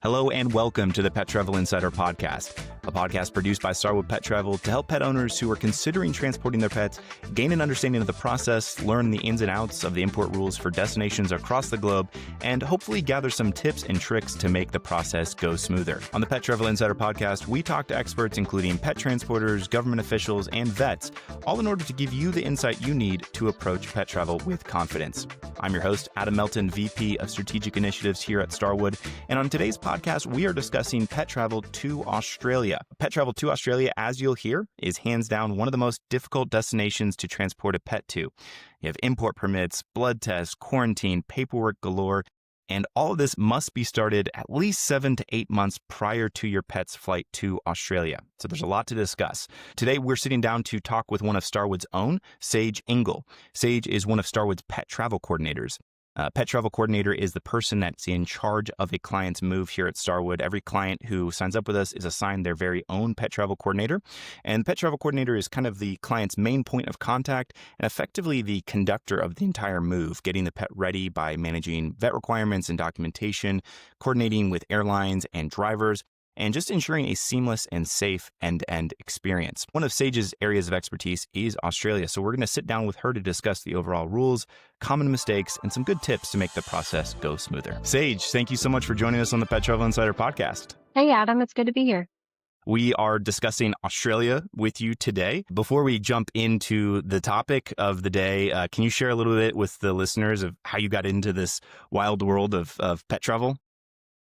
Hello and welcome to the Pet Travel Insider Podcast, a podcast produced by Starwood Pet Travel to help pet owners who are considering transporting their pets gain an understanding of the process, learn the ins and outs of the import rules for destinations across the globe, and hopefully gather some tips and tricks to make the process go smoother. On the Pet Travel Insider Podcast, we talk to experts including pet transporters, government officials, and vets, all in order to give you the insight you need to approach pet travel with confidence. I'm your host, Adam Melton, VP of Strategic Initiatives here at Starwood, and on today's podcast, we are discussing pet travel to Australia. Pet travel to Australia, as you'll hear, is hands down one of the most difficult destinations to transport a pet to. You have import permits, blood tests, quarantine, paperwork galore, and all of this must be started at least 7 to 8 months prior to your pet's flight to Australia. So there's a lot to discuss. Today, we're sitting down to talk with one of Starwood's own, Sage Ingle. Sage is one of Starwood's pet travel coordinators. Pet travel coordinator is the person that's in charge of a client's move here at Starwood. Every client who signs up with us is assigned their very own pet travel coordinator. And pet travel coordinator is kind of the client's main point of contact and effectively the conductor of the entire move, getting the pet ready by managing vet requirements and documentation, coordinating with airlines and drivers, and just ensuring a seamless and safe end-to-end experience. One of Sage's areas of expertise is Australia, so we're going to sit down with her to discuss the overall rules, common mistakes, and some good tips to make the process go smoother. Sage, thank you so much for joining us on the Pet Travel Insider Podcast. Hey, Adam, it's good to be here. We are discussing Australia with you today. Before we jump into the topic of the day, can you share a little bit with the listeners of how you got into this wild world of pet travel?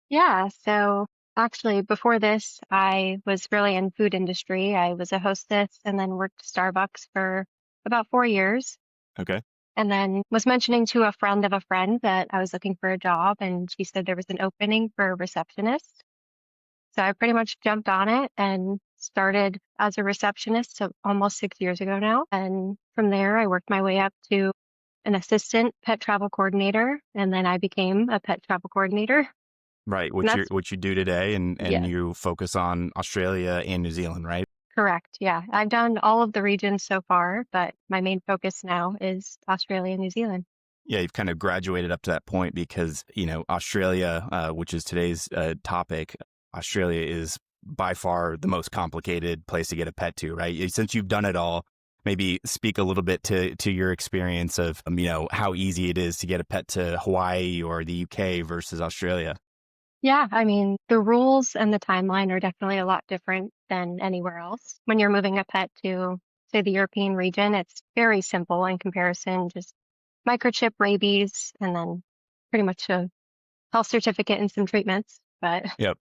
Yeah, so actually, before this, I was really in food industry. I was a hostess and then worked Starbucks for about 4 years. Okay. And then was mentioning to a friend of a friend that I was looking for a job, and she said there was an opening for a receptionist. So I pretty much jumped on it and started as a receptionist so almost 6 years ago now. And from there, I worked my way up to an assistant pet travel coordinator, and then I became a pet travel coordinator. Right, what you do today, and Yeah. you focus on Australia and New Zealand, right? Correct. Yeah. I've done all of the regions so far, but my main focus now is Australia and New Zealand. Yeah, you've kind of graduated up to that point because, Australia, which is today's topic, Australia is by far the most complicated place to get a pet to, right? Since you've done it all, maybe speak a little bit to your experience of, how easy it is to get a pet to Hawaii or the UK versus Australia. Yeah. I mean, the rules and the timeline are definitely a lot different than anywhere else. When you're moving a pet to, say, the European region, it's very simple in comparison, just microchip, rabies, and then pretty much a health certificate and some treatments. But Yep.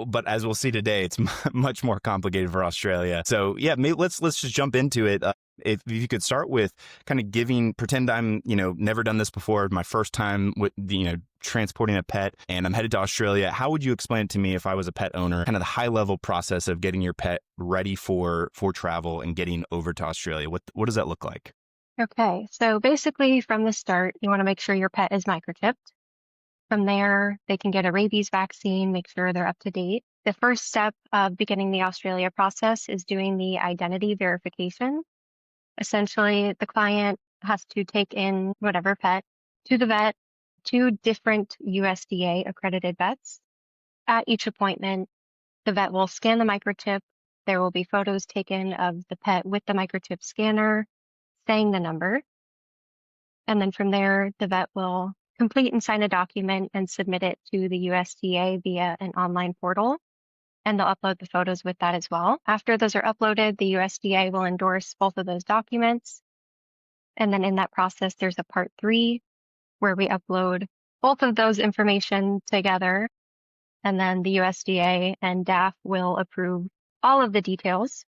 But as we'll see today, it's much more complicated for Australia. So yeah, let's just jump into it. If you could start with kind of pretend I'm, never done this before, my first time with, transporting a pet, and I'm headed to Australia. How would you explain it to me if I was a pet owner, kind of the high level process of getting your pet ready for travel and getting over to Australia? What does that look like? okay. So basically, from the start, you want to make sure your pet is microchipped. From there, they can get a rabies vaccine, make sure they're up to date. The first step of beginning the Australia process is doing the identity verification. Essentially, the client has to take in whatever pet to the vet, 2 different USDA accredited vets. At each appointment, the vet will scan the microchip. There will be photos taken of the pet with the microchip scanner, saying the number. And then from there, the vet will complete and sign a document and submit it to the USDA via an online portal. And they'll upload the photos with that as well. After those are uploaded, the USDA will endorse both of those documents. And then in that process, there's a part 3 where we upload both of those information together. And then the USDA and DAF will approve all of the details.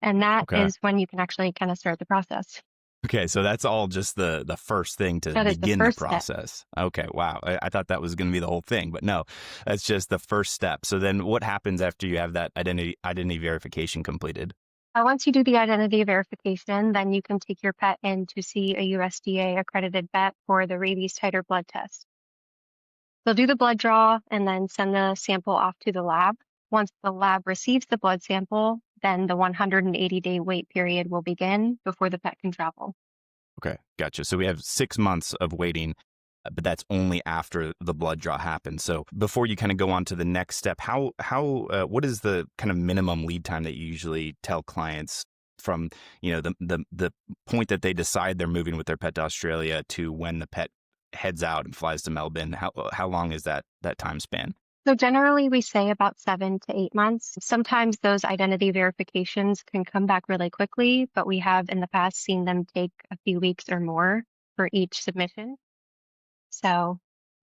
And that is when you can actually kind of start the process. Okay, so that's all just the first thing to That is begin the the first step. process. Okay, wow. I thought that was going to be the whole thing, but no, that's just the first step. So then what happens after you have that identity verification completed? Once you do the identity verification, then you can take your pet in to see a USDA accredited vet for the rabies titer blood test. They'll do the blood draw and then send the sample off to the lab. Once the lab receives the blood sample, then the 180-day wait period will begin before the pet can travel. Okay, gotcha. So we have 6 months of waiting. but that's only after the blood draw happens. So before you kind of go on to the next step, what is the kind of minimum lead time that you usually tell clients from, the point that they decide they're moving with their pet to Australia to when the pet heads out and flies to Melbourne? How long is that time span? So generally we say about 7 to 8 months. Sometimes those identity verifications can come back really quickly, but we have in the past seen them take a few weeks or more for each submission. So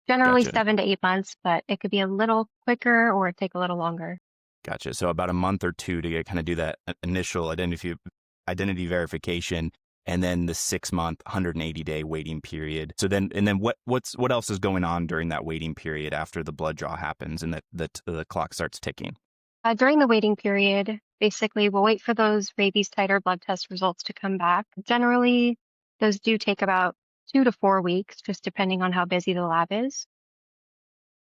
generally Gotcha. 7 to 8 months, but it could be a little quicker or take a little longer. Gotcha. So about a month or two to kind of do that initial identity verification, and then the 6-month, 180-day waiting period. So then what else is going on during that waiting period after the blood draw happens and the clock starts ticking? During the waiting period, basically we'll wait for those rabies titer blood test results to come back. Generally, those do take about 2 to 4 weeks, just depending on how busy the lab is.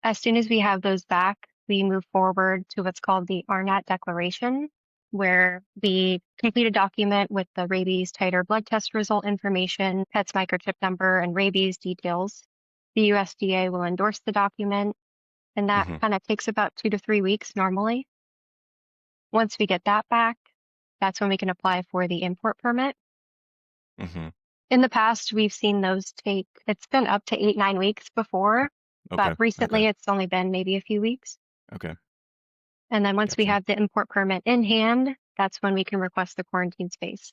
As soon as we have those back, we move forward to what's called the RNAT declaration, where we complete a document with the rabies titer blood test result information, pet's microchip number, and rabies details. The USDA will endorse the document, and that kind of takes about 2 to 3 weeks normally. Once we get that back, that's when we can apply for the import permit. In the past, we've seen those it's been up to 8-9 weeks before, but recently it's only been maybe a few weeks. Okay. And then once we have the import permit in hand, that's when we can request the quarantine space.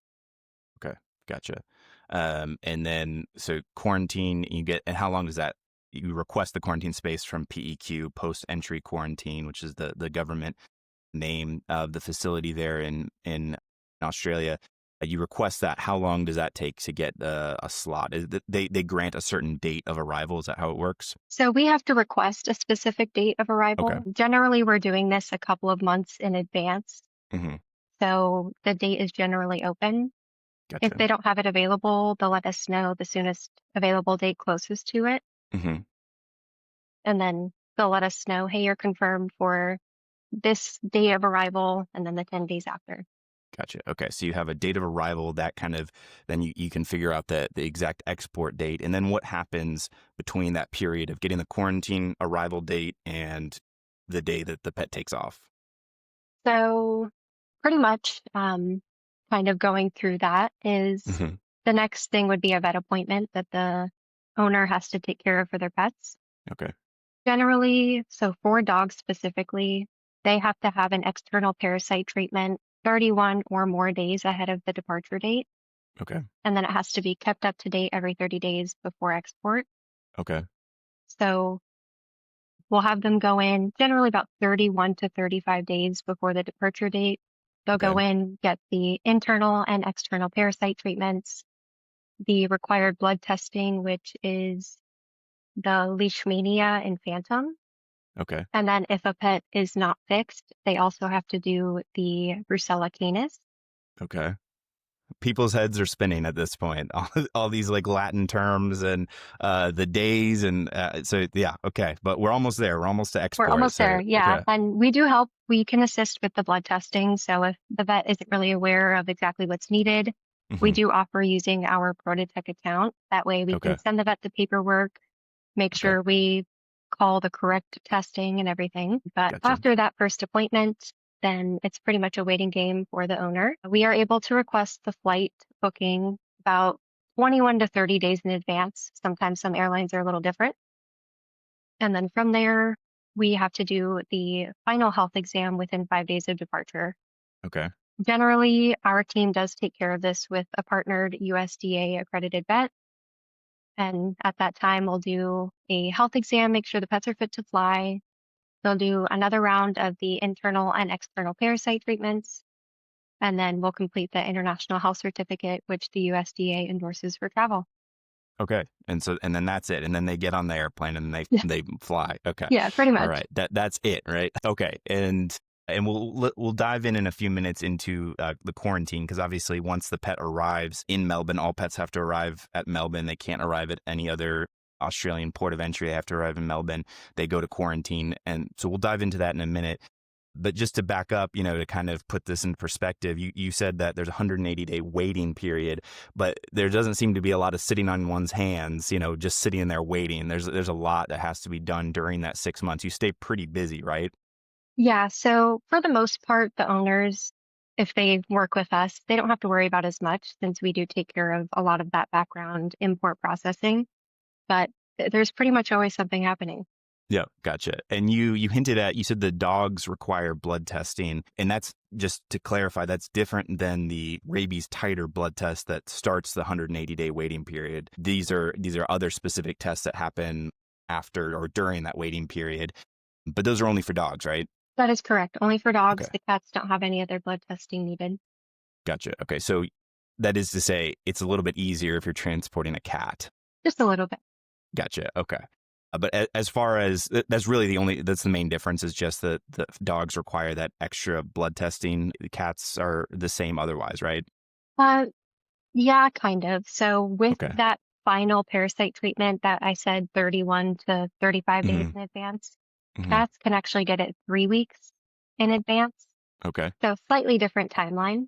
Okay. Gotcha. And then, so quarantine, and how long does that, you request the quarantine space from PEQ, post-entry quarantine, which is the government name of the facility there in Australia. You request that. How long does that take to get a slot? They grant a certain date of arrival? Is that how it works? So we have to request a specific date of arrival. Okay. Generally, we're doing this a couple of months in advance. So the date is generally open. Gotcha. If they don't have it available, they'll let us know the soonest available date closest to it. And then they'll let us know, hey, you're confirmed for this day of arrival, and then the 10 days after. Gotcha. Okay. So you have a date of arrival, that kind of, then you can figure out the exact export date. And then what happens between that period of getting the quarantine arrival date and the day that the pet takes off? So pretty much kind of going through that is the next thing would be a vet appointment that the owner has to take care of for their pets. Okay. Generally, so for dogs specifically, they have to have an external parasite treatment 31 or more days ahead of the departure date. Okay. And then it has to be kept up to date every 30 days before export. Okay. So we'll have them go in generally about 31 to 35 days before the departure date. They'll go in, get the internal and external parasite treatments, the required blood testing, which is the leishmania and phantom. Okay. And then if a pet is not fixed, they also have to do the Brucella canis. Okay. People's heads are spinning at this point. All these like Latin terms and the days and so yeah. Okay, but we're almost there. We're almost to export. We're almost there. Yeah, okay. And we do help. We can assist with the blood testing. So if the vet isn't really aware of exactly what's needed, we do offer using our ProtoTech account. That way we can send the vet the paperwork, make sure we call the correct testing and everything. But after that first appointment, then it's pretty much a waiting game for the owner. We are able to request the flight booking about 21 to 30 days in advance. Sometimes some airlines are a little different. And then from there, we have to do the final health exam within 5 days of departure. Okay. Generally, our team does take care of this with a partnered USDA accredited vet. And at that time, we'll do a health exam, make sure the pets are fit to fly. They'll do another round of the internal and external parasite treatments. And then we'll complete the international health certificate, which the USDA endorses for travel. Okay. And then that's it. And then they get on the airplane and they fly. Okay. Yeah, pretty much. All right. That's it, right? Okay. And we'll dive in a few minutes into the quarantine, because obviously once the pet arrives in Melbourne, all pets have to arrive at Melbourne. They can't arrive at any other Australian port of entry. They have to arrive in Melbourne. They go to quarantine. And so we'll dive into that in a minute. But just to back up, to kind of put this in perspective, you said that there's a 180-day waiting period, but there doesn't seem to be a lot of sitting on one's hands, just sitting in there waiting. There's a lot that has to be done during that 6 months. You stay pretty busy, right? Yeah, so for the most part, the owners, if they work with us, they don't have to worry about as much since we do take care of a lot of that background import processing. But there's pretty much always something happening. Yeah, gotcha. And you hinted at, you said the dogs require blood testing, and that's, just to clarify, that's different than the rabies titer blood test that starts the 180-day waiting period. These are other specific tests that happen after or during that waiting period, but those are only for dogs, right? That is correct. Only for dogs. Okay, The cats don't have any other blood testing needed. gotcha. Okay, so that is to say, it's a little bit easier if you're transporting a cat. Just a little bit. Gotcha. Okay. But as far as that's really that's the main difference, is just that the dogs require that extra blood testing. The cats are the same otherwise, right? Uh, yeah, kind of. So with Okay. that final parasite treatment that I said 31 to 35 days hmm in advance, hmm cats can actually get it 3 weeks in advance. Okay. So slightly different timeline.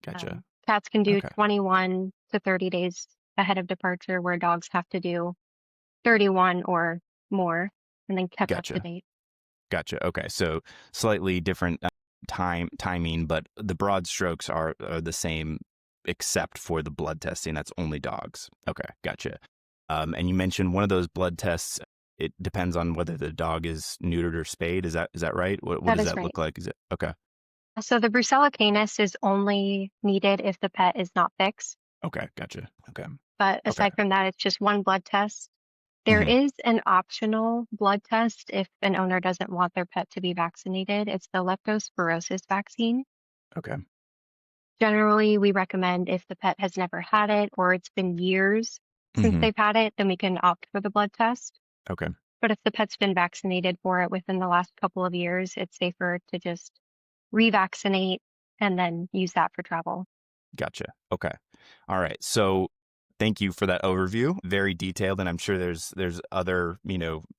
Gotcha. Cats can do Okay. 21 to 30 days ahead of departure, where dogs have to do 31 or more and then kept up to Gotcha. date. Gotcha. Okay. So slightly different timing, but the broad strokes are the same, except for the blood testing. That's only dogs. Okay. Gotcha. And you mentioned one of those blood tests. It depends on whether the dog is neutered or spayed. Is that right? What That does is that right. look like? Is it okay? So the Brucella canis is only needed if the pet is not fixed. Okay. Gotcha. Okay. But Okay. aside from that, it's just one blood test. There hmm is an optional blood test if an owner doesn't want their pet to be vaccinated. It's the leptospirosis vaccine. Okay. Generally, we recommend if the pet has never had it or it's been years since hmm they've had it, then we can opt for the blood test. Okay. But if the pet's been vaccinated for it within the last couple of years, it's safer to just revaccinate and then use that for travel. Gotcha. Okay. All right. So thank you for that overview. Very detailed, and I'm sure there's other,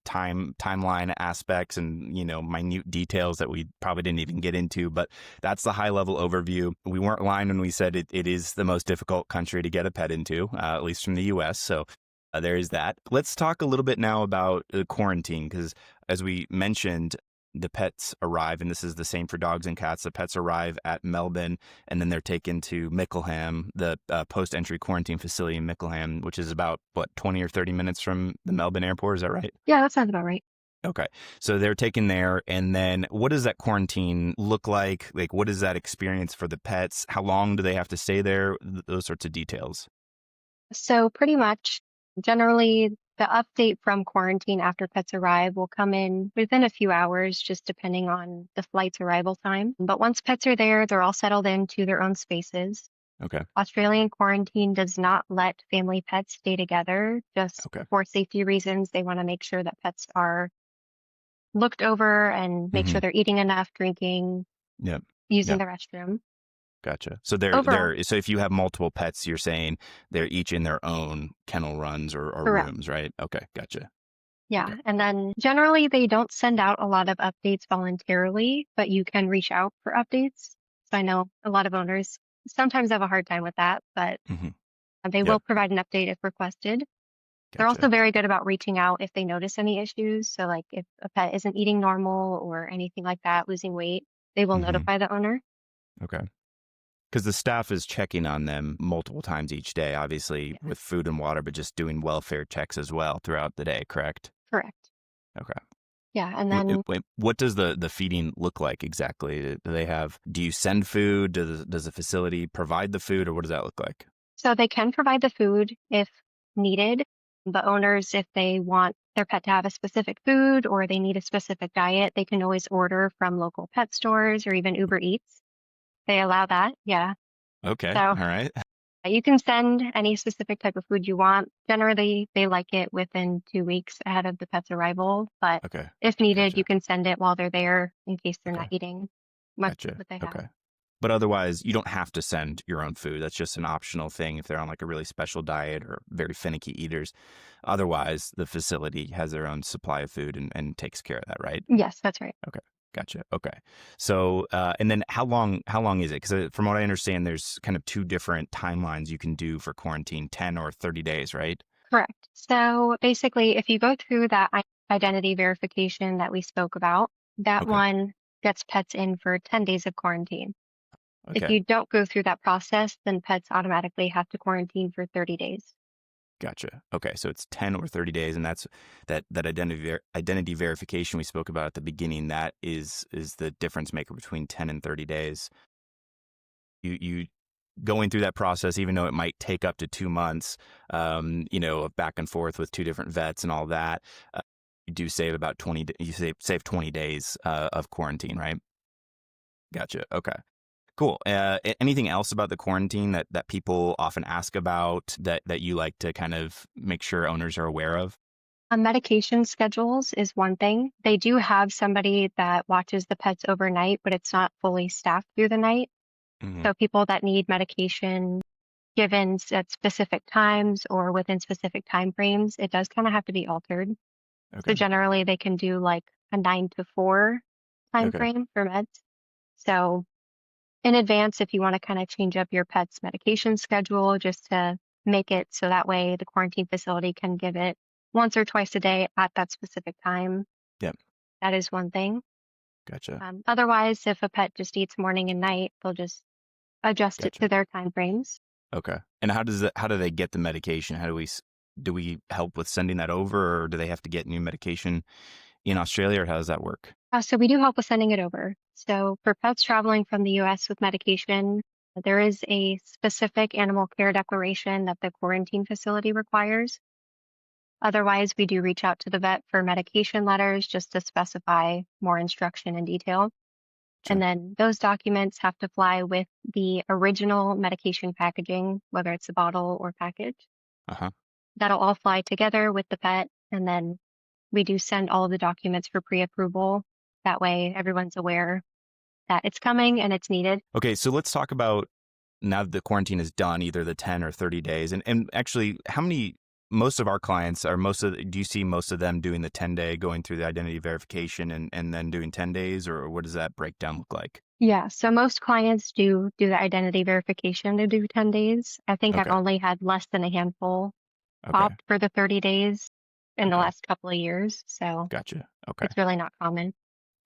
timeline aspects and, minute details that we probably didn't even get into, but that's the high level overview. We weren't lying when we said it is the most difficult country to get a pet into, at least from the US. So there is that. Let's talk a little bit now about the quarantine, because as we mentioned, the pets arrive, and this is the same for dogs and cats. The pets arrive at Melbourne, and then they're taken to Mickleham, the post-entry quarantine facility in Mickleham, which is about, 20 or 30 minutes from the Melbourne airport. Is that right? Yeah, that sounds about right. Okay. So they're taken there, and then what does that quarantine look like? Like, what is that experience for the pets? How long do they have to stay there? Those sorts of details. So pretty much, generally, the update from quarantine after pets arrive will come in within a few hours, just depending on the flight's arrival time. But once pets are there, they're all settled into their own spaces. Okay. Australian quarantine does not let family pets stay together just Okay. for safety reasons. They want to make sure that pets are looked over and make hmm sure they're eating enough, drinking, Yep. using Yep. the restroom. Gotcha. So Overall, so if you have multiple pets, you're saying they're each in their own kennel runs or correct. rooms, right? Okay, gotcha. Yeah. Okay. And then generally they don't send out a lot of updates voluntarily, but you can reach out for updates. So I know a lot of owners sometimes have a hard time with that, but hmm they will Yep. provide an update if requested. They're also Gotcha. very good about reaching out if they notice any issues. So like if a pet isn't eating normal or anything like that, losing weight, they will hmm notify the owner. Okay. Because the staff is checking on them multiple times each day, obviously Yeah, with food and water, but just doing welfare checks as well throughout the day, correct? correct. Okay. Yeah. And then What does the feeding look like exactly? Do you send food? Does the facility provide the food, or what does that look like? so they can provide the food if needed. The owners, if they want their pet to have a specific food or they need a specific diet, they can always order from local pet stores or even Uber Eats. They allow that. Yeah. Okay. So All right. you can send any specific type of food you want. Generally, they like it within 2 weeks ahead of the pet's arrival. But Okay. if needed, you Gotcha. can send it while they're there in case they're not Okay. eating much of Gotcha. what they have. Okay. But otherwise, you don't have to send your own food. That's just an optional thing if they're on like a really special diet or very finicky eaters. Otherwise, the facility has their own supply of food and takes care of that, right? Yes, that's right. Okay. Gotcha. Okay. So, and then how long is it? Because from what I understand, there's kind of two different timelines you can do for quarantine, 10 or 30 days, right? Correct. So basically, if you go through that identity verification that we spoke about, that Okay. one gets pets in for 10 days of quarantine. If Okay. you don't go through that process, then pets automatically have to quarantine for 30 days. Gotcha. Okay. So it's 10 or 30 days, and that's that identity verification we spoke about at the beginning. That is the difference maker between 10 and 30 days. You going through that process, even though it might take up to 2 months, of back and forth with two different vets and all that, you do save about 20. You save 20 days of quarantine, right? Gotcha. Okay. Cool. Anything else about the quarantine that people often ask about that you like to kind of make sure owners are aware of? Medication schedules is one thing. They do have somebody that watches the pets overnight, but it's not fully staffed through the night. Hmm. So people that need medication given at specific times or within specific time frames, it does kind of have to be altered. So Okay. generally they can do like a 9 to 4 time Okay. frame for meds. So in advance, if you want to kind of change up your pet's medication schedule just to make it so that way the quarantine facility can give it once or twice a day at that specific time, Yep. that is one thing. Gotcha. Otherwise, if a pet just eats morning and night, they'll just adjust it Gotcha. to their time frames. Okay. And how do they get the medication? Do we help with sending that over, or do they have to get new medication in Australia, or how does that work? So we do help with sending it over. So for pets traveling from the US with medication, there is a specific animal care declaration that the quarantine facility requires. Otherwise, we do reach out to the vet for medication letters just to specify more instruction and detail. And Sure. then those documents have to fly with the original medication packaging, whether it's a bottle or package. Uh-huh. That'll all fly together with the pet. And then we do send all of the documents for pre-approval. That way everyone's aware that it's coming and it's needed. Okay, so let's talk about now that the quarantine is done, either the 10 or 30 days. And actually, how many, most of our clients are do you see most of them doing the 10-day, going through the identity verification and then doing 10 days, or what does that breakdown look like? Yeah, so most clients do the identity verification to do 10 days. I think I've Okay. only had less than a handful Okay. opt for the 30 days in the Okay. last couple of years. So Gotcha. Okay. it's really not common.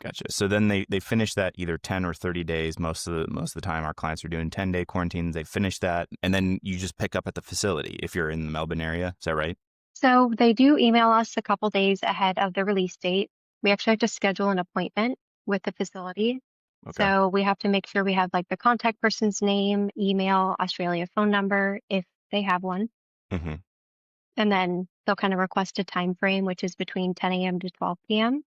Gotcha. So then they finish that either 10 or 30 days. Most of the time our clients are doing 10-day quarantines. They finish that, and then you just pick up at the facility if you're in the Melbourne area. Is that right? So they do email us a couple days ahead of the release date. We actually have to schedule an appointment with the facility. Okay. So we have to make sure we have like the contact person's name, email, Australia phone number if they have one. Hmm. And then they'll kind of request a time frame, which is between 10 a.m. to 12 p.m.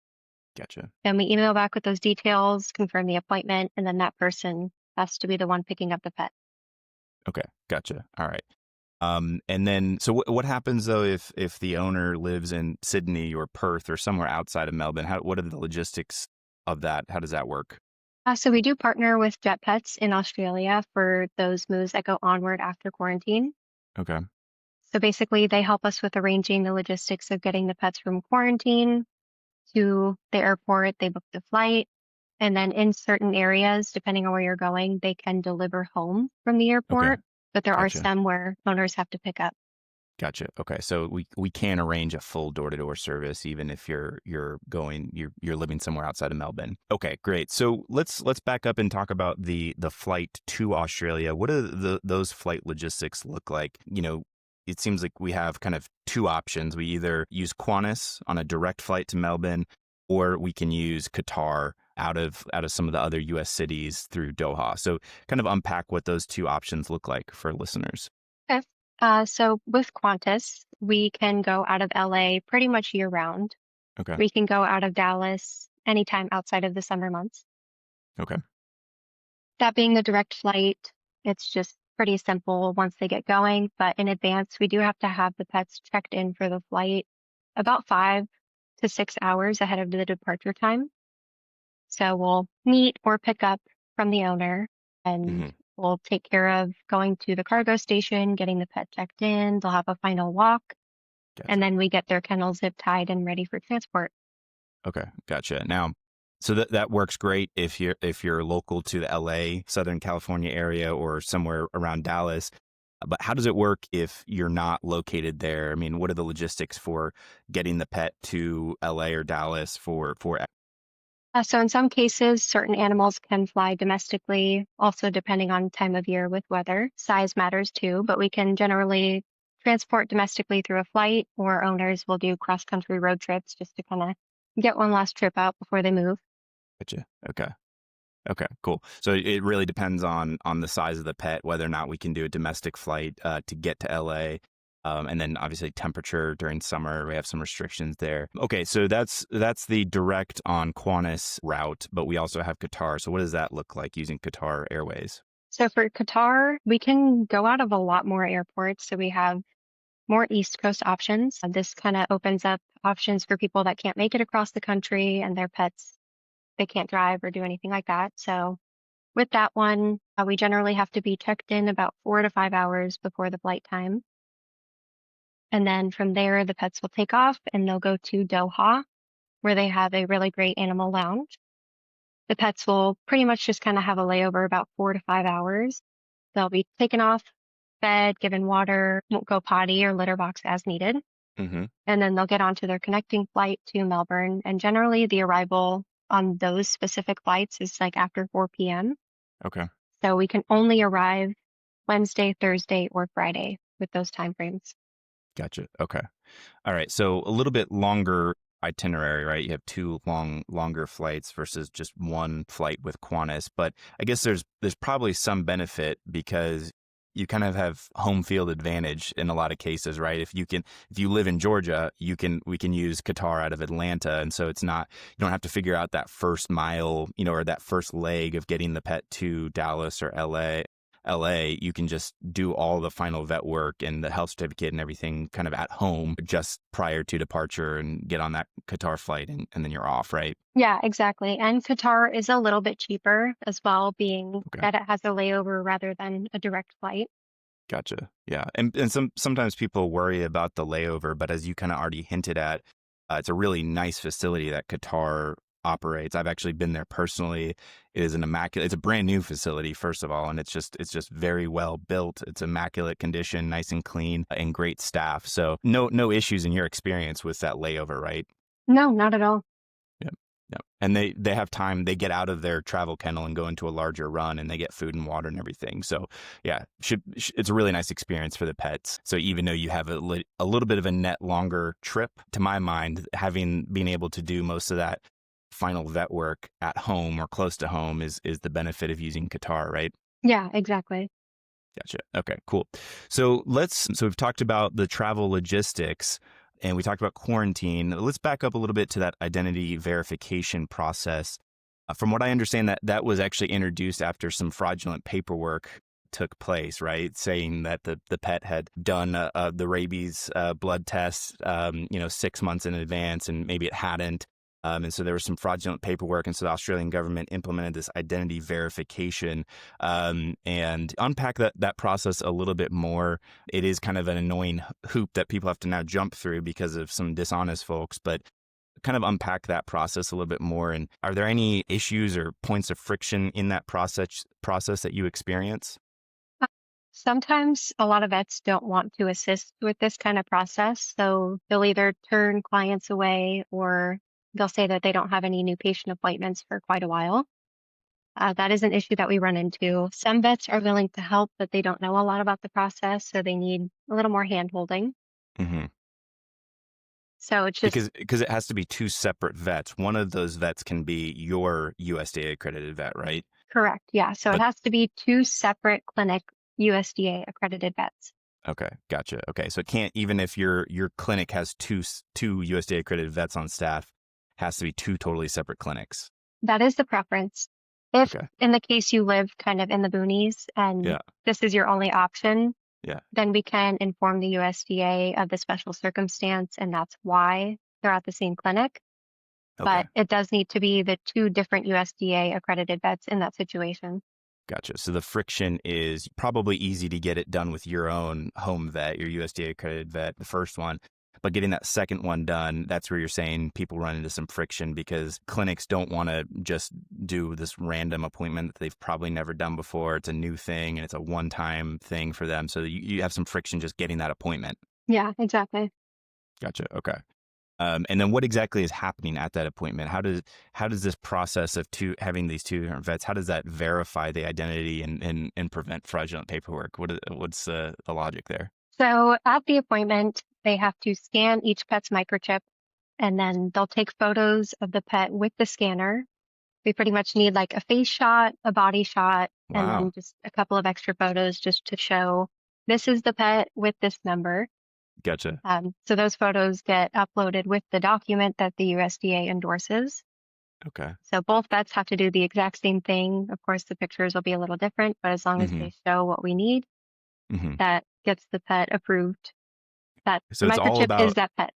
Gotcha. Then we email back with those details, confirm the appointment, and then that person has to be the one picking up the pet. Okay. Gotcha. All right. And then, so what happens though if the owner lives in Sydney or Perth or somewhere outside of Melbourne? What are the logistics of that? How does that work? So we do partner with Jet Pets in Australia for those moves that go onward after quarantine. Okay. So basically, they help us with arranging the logistics of getting the pets from quarantine to the airport. They book the flight. And then in certain areas, depending on where you're going, they can deliver home from the Okay. airport. But there are Gotcha. some where owners have to pick up. Gotcha. Okay. So we can arrange a full door-to-door service even if you're living somewhere outside of Melbourne. Okay, great. So let's back up and talk about the flight to Australia. What do those flight logistics look like? It seems like we have kind of two options. We either use Qantas on a direct flight to Melbourne, or we can use Qatar out of some of the other US cities through Doha. So kind of unpack what those two options look like for listeners. Okay. So with Qantas, we can go out of LA pretty much year round. Okay. We can go out of Dallas anytime outside of the summer months. Okay. That being the direct flight, it's just pretty simple once they get going. But in advance, we do have to have the pets checked in for the flight about 5 to 6 hours ahead of the departure time. So we'll meet or pick up from the owner and Hmm. we'll take care of going to the cargo station, getting the pet checked in. They'll have a final walk, and Gotcha. then we get their kennel zip tied and ready for transport. Okay. Gotcha. Now, So that works great if you're local to the LA, Southern California area, or somewhere around Dallas. But how does it work if you're not located there? I mean, what are the logistics for getting the pet to LA or Dallas for So in some cases, certain animals can fly domestically, also depending on time of year with weather. Size matters too, but we can generally transport domestically through a flight, or owners will do cross-country road trips just to kind of get one last trip out before they move. Gotcha. Okay. Okay, cool. So it really depends on the size of the pet, whether or not we can do a domestic flight to get to LA. And then obviously temperature during summer, we have some restrictions there. Okay, so that's the direct on Qantas route, but we also have Qatar. So what does that look like using Qatar Airways? So for Qatar, we can go out of a lot more airports. So we have more East Coast options. This kind of opens up options for people that can't make it across the country and their pets, they can't drive or do anything like that. So with that one, we generally have to be checked in about 4 to 5 hours before the flight time. And then from there, the pets will take off and they'll go to Doha, where they have a really great animal lounge. The pets will pretty much just kind of have a layover about 4 to 5 hours. They'll be taken off, fed, given water, won't go potty or litter box as needed. Mm-hmm. And then they'll get onto their connecting flight to Melbourne. And generally, the arrival on those specific flights is like after 4 p.m. Okay. So we can only arrive Wednesday, Thursday, or Friday with those time frames. Gotcha. Okay. All right. So a little bit longer itinerary, right? You have two longer flights versus just one flight with Qantas. But I guess there's probably some benefit because you kind of have home field advantage in a lot of cases, right? If you live in Georgia, we can use Qatar out of Atlanta. And so you don't have to figure out that first mile, or that first leg of getting the pet to Dallas or LA, you can just do all the final vet work and the health certificate and everything kind of at home just prior to departure and get on that Qatar flight and then you're off, right? Yeah, exactly. And Qatar is a little bit cheaper as well, being that it has a layover rather than a direct flight. Gotcha. Yeah. And sometimes people worry about the layover, but as you kind of already hinted at, it's a really nice facility that Qatar operates. I've actually been there personally. It is it's a brand new facility, first of all, and it's just very well built. It's immaculate condition, nice and clean, and great staff. So no issues in your experience with that layover, right? No, not at all. Yeah. Yeah. And they have time, they get out of their travel kennel and go into a larger run and they get food and water and everything. So yeah, it's a really nice experience for the pets. So even though you have a little bit of a net longer trip, to my mind, being able to do most of that final vet work at home or close to home is the benefit of using Qatar, right? Yeah, exactly. Gotcha. Okay, cool. So we've talked about the travel logistics and we talked about quarantine. Let's back up a little bit to that identity verification process. From what I understand, that was actually introduced after some fraudulent paperwork took place, right? Saying that the pet had done the rabies blood test, 6 months in advance, and maybe it hadn't. And so there was some fraudulent paperwork. And so the Australian government implemented this identity verification and unpack that process a little bit more. It is kind of an annoying hoop that people have to now jump through because of some dishonest folks, but kind of unpack that process a little bit more. And are there any issues or points of friction in that process that you experience? Sometimes a lot of vets don't want to assist with this kind of process. So they'll either turn clients away or they'll say that they don't have any new patient appointments for quite a while. That is an issue that we run into. Some vets are willing to help, but they don't know a lot about the process, so they need a little more hand-holding. Mm-hmm. So it's just because it has to be two separate vets. One of those vets can be your USDA accredited vet, right? correct. Yeah. So it has to be two separate clinic USDA accredited vets. Okay, gotcha. Okay, so it can't, even if your clinic has two USDA accredited vets on staff, has to be two totally separate clinics. That is the preference. If in the case you live kind of in the boonies and this is your only option, then we can inform the USDA of the special circumstance, and that's why they're at the same clinic. But it does need to be the two different USDA accredited vets in that situation. Gotcha. So the friction is probably easy to get it done with your own home vet, your USDA accredited vet, the first one. But getting that second one done, that's where you're saying people run into some friction because clinics don't want to just do this random appointment that they've probably never done before. It's a new thing and it's a one-time thing for them. So you have some friction just getting that appointment. Yeah, exactly. Gotcha. Okay. And then what exactly is happening at that appointment? How does this process of having these two different vets, how does that verify the identity and prevent fraudulent paperwork? What's the logic there? So at the appointment, they have to scan each pet's microchip, and then they'll take photos of the pet with the scanner. We pretty much need like a face shot, a body shot, and Wow. then just a couple of extra photos just to show this is the pet with this number. Gotcha. So those photos get uploaded with the document that the USDA endorses. Okay. So both vets have to do the exact same thing. Of course, the pictures will be a little different, but as long as they show what we need, that gets the pet approved. That So it's all microchip is that pet.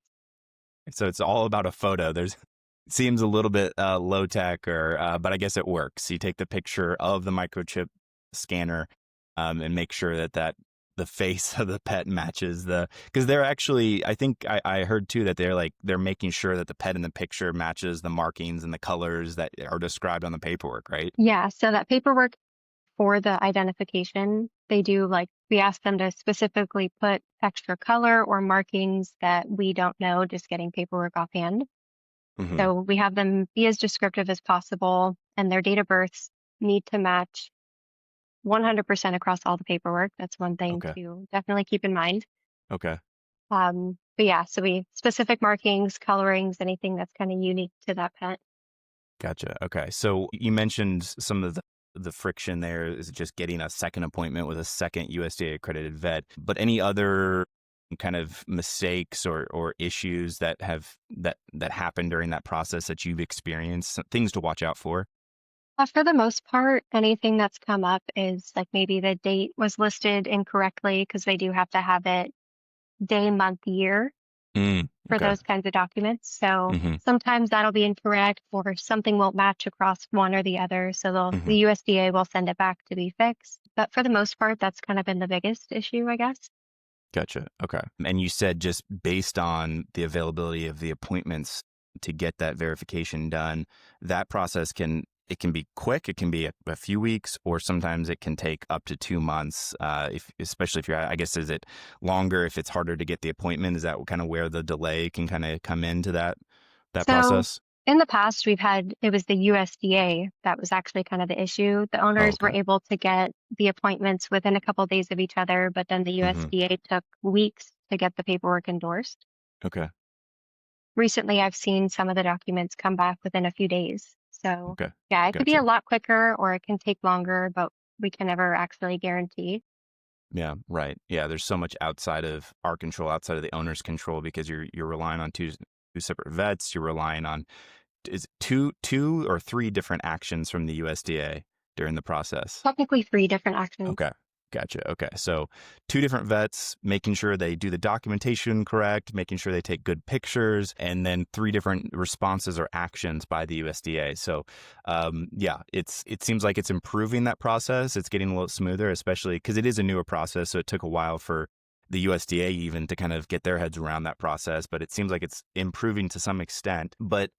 So it's all about a photo. It seems a little bit low tech, but I guess it works. You take the picture of the microchip scanner and make sure that the face of the pet matches because they're actually, I think I heard too that they're making sure that the pet in the picture matches the markings and the colors that are described on the paperwork, right? Yeah. So that paperwork for the identification, we ask them to specifically put extra color or markings that we don't know, just getting paperwork offhand. So we have them be as descriptive as possible, and their date of births need to match 100% across all the paperwork. That's one thing to definitely keep in mind. Okay. But yeah, so specific markings, colorings, anything that's kind of unique to that pet. Gotcha. Okay. So you mentioned some of the friction there is just getting a second appointment with a second USDA accredited vet, but any other kind of mistakes or issues that happen during that process that you've experienced, things to watch out for? For the most part, anything that's come up is like maybe the date was listed incorrectly because they do have to have it day, month, year for those kinds of documents. So sometimes that'll be incorrect or something won't match across one or the other. So the USDA will send it back to be fixed. But for the most part, that's kind of been the biggest issue, I guess. Gotcha. Okay. And you said just based on the availability of the appointments to get that verification done, that process can be quick. It can be a few weeks, or sometimes it can take up to 2 months. Especially if you're, I guess, is it longer if it's harder to get the appointment? Is that kind of where the delay can kind of come into that process? In the past, it was the USDA that was actually kind of the issue. The owners were able to get the appointments within a couple of days of each other, but then the USDA took weeks to get the paperwork endorsed. Okay. Recently, I've seen some of the documents come back within a few days. So yeah, it could be a lot quicker or it can take longer, but we can never actually guarantee. Yeah, right. Yeah, there's so much outside of our control, outside of the owner's control, because you're relying on two separate vets. You're relying on two or three different actions from the USDA during the process. Technically 3 different actions. Okay. Gotcha. Okay. So 2 different vets, making sure they do the documentation correct, making sure they take good pictures, and then 3 different responses or actions by the USDA. So, yeah, it seems like it's improving that process. It's getting a little smoother, especially because it is a newer process. So it took a while for the USDA even to kind of get their heads around that process, but it seems like it's improving to some extent. But,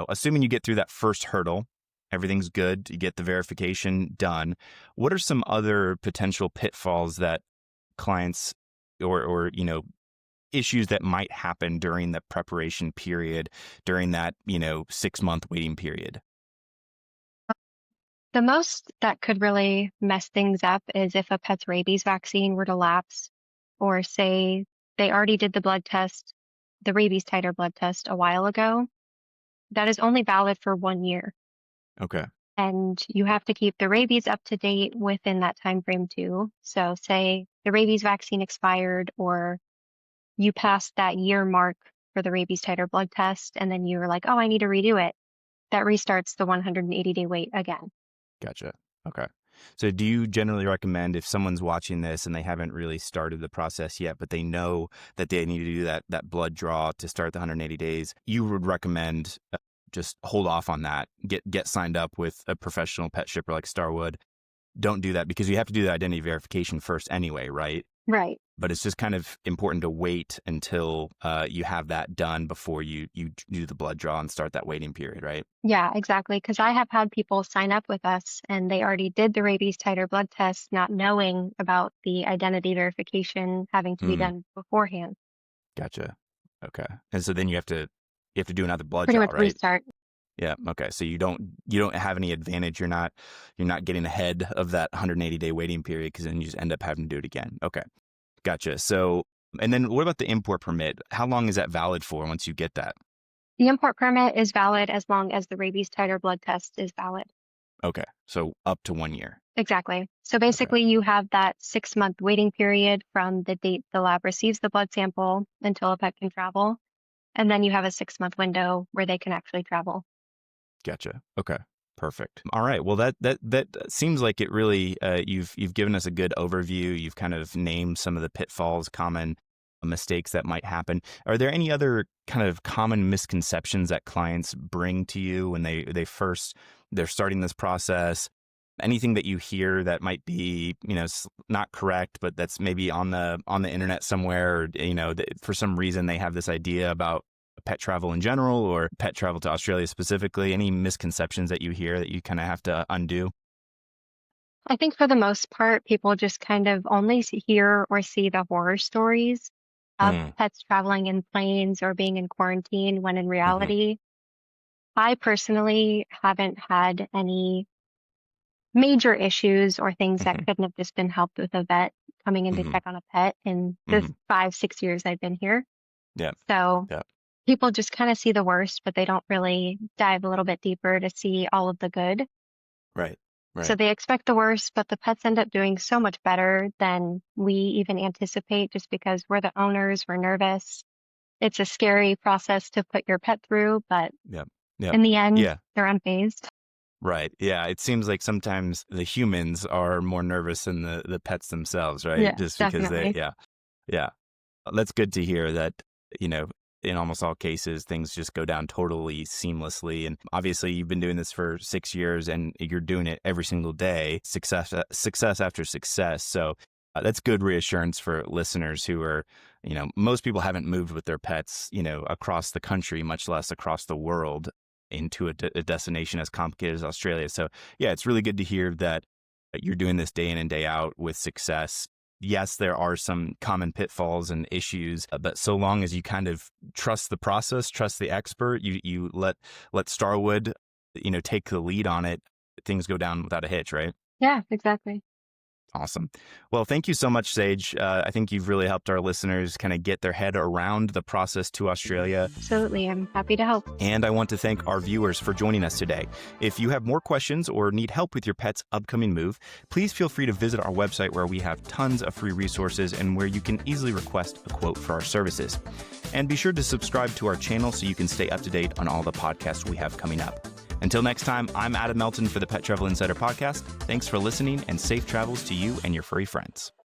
assuming you get through that first hurdle, everything's good, you get the verification done. What are some other potential pitfalls that clients or issues that might happen during the preparation period, during that 6-month waiting period? The most that could really mess things up is if a pet's rabies vaccine were to lapse, or say they already did the blood test, the rabies titer blood test a while ago. That is only valid for 1 year. Okay. And you have to keep the rabies up to date within that time frame too. So say the rabies vaccine expired, or you passed that year mark for the rabies titer blood test, and then you were like, oh, I need to redo it. That restarts the 180-day wait again. Gotcha. Okay. So do you generally recommend, if someone's watching this and they haven't really started the process yet, but they know that they need to do that blood draw to start the 180 days, you would recommend just hold off on that, get signed up with a professional pet shipper like Starwood? Don't do that because you have to do the identity verification first anyway, right? Right. but it's just kind of important to wait until you have that done before you do the blood draw and start that waiting period, right? Yeah, exactly. Because I have had people sign up with us and they already did the rabies titer blood test, not knowing about the identity verification having to be Mm, done beforehand. gotcha. Okay. And so then you have to do another blood Pretty draw, much right? restart. Yeah. Okay. So you don't have any advantage. You're not getting ahead of that 180-day waiting period because then you just end up having to do it again. Okay. Gotcha. So, and then what about the import permit? How long is that valid for once you get that? The import permit is valid as long as the rabies titer blood test is valid. Okay. So up to 1 year. Exactly. So Okay. basically, you have that 6-month waiting period from the date the lab receives the blood sample until a pet can travel. And then you have a 6-month window where they can actually travel. Gotcha. Okay. Perfect. All right. Well, that seems like it really, you've given us a good overview. You've kind of named some of the pitfalls, common mistakes that might happen. Are there any other kind of common misconceptions that clients bring to you when they're starting this process? Anything that you hear that might be, not correct, but that's maybe on the internet somewhere, or, for some reason they have this idea about pet travel in general or pet travel to Australia specifically? Any misconceptions that you hear that you kind of have to undo? I think for the most part, people just kind of only hear or see the horror stories of Mm, pets traveling in planes or being in quarantine, when in hmm reality, I personally haven't had any major issues or things that hmm couldn't have just been helped with a vet coming in to hmm check on a pet in the hmm 5, 6 years I've been here. Yeah. So Yeah. people just kind of see the worst, but they don't really dive a little bit deeper to see all of the good. Right. So Right. they expect the worst, but the pets end up doing so much better than we even anticipate just because we're the owners, we're nervous. It's a scary process to put your pet through, but Yeah. Yeah. in the end, Yeah. they're unfazed. Right. Yeah. It seems like sometimes the humans are more nervous than the pets themselves, right? Yeah, Just because definitely. yeah. Yeah. That's good to hear that, you know, in almost all cases, things just go down totally seamlessly. And obviously, you've been doing this for 6 years and you're doing it every single day, success after success. So that's good reassurance for listeners who are, most people haven't moved with their pets, across the country, much less across the world into a destination as complicated as Australia. So, yeah, it's really good to hear that you're doing this day in and day out with success. Yes, there are some common pitfalls and issues, but so long as you kind of trust the process, trust the expert, you let Starwood, take the lead on it, things go down without a hitch, right? Yeah, exactly. Awesome. Well, thank you so much, Sage. I think you've really helped our listeners kind of get their head around the process to Australia. Absolutely. I'm happy to help. And I want to thank our viewers for joining us today. If you have more questions or need help with your pet's upcoming move, please feel free to visit our website where we have tons of free resources and where you can easily request a quote for our services. And be sure to subscribe to our channel so you can stay up to date on all the podcasts we have coming up. Until next time, I'm Adam Melton for the Pet Travel Insider Podcast. Thanks for listening and safe travels to you and your furry friends.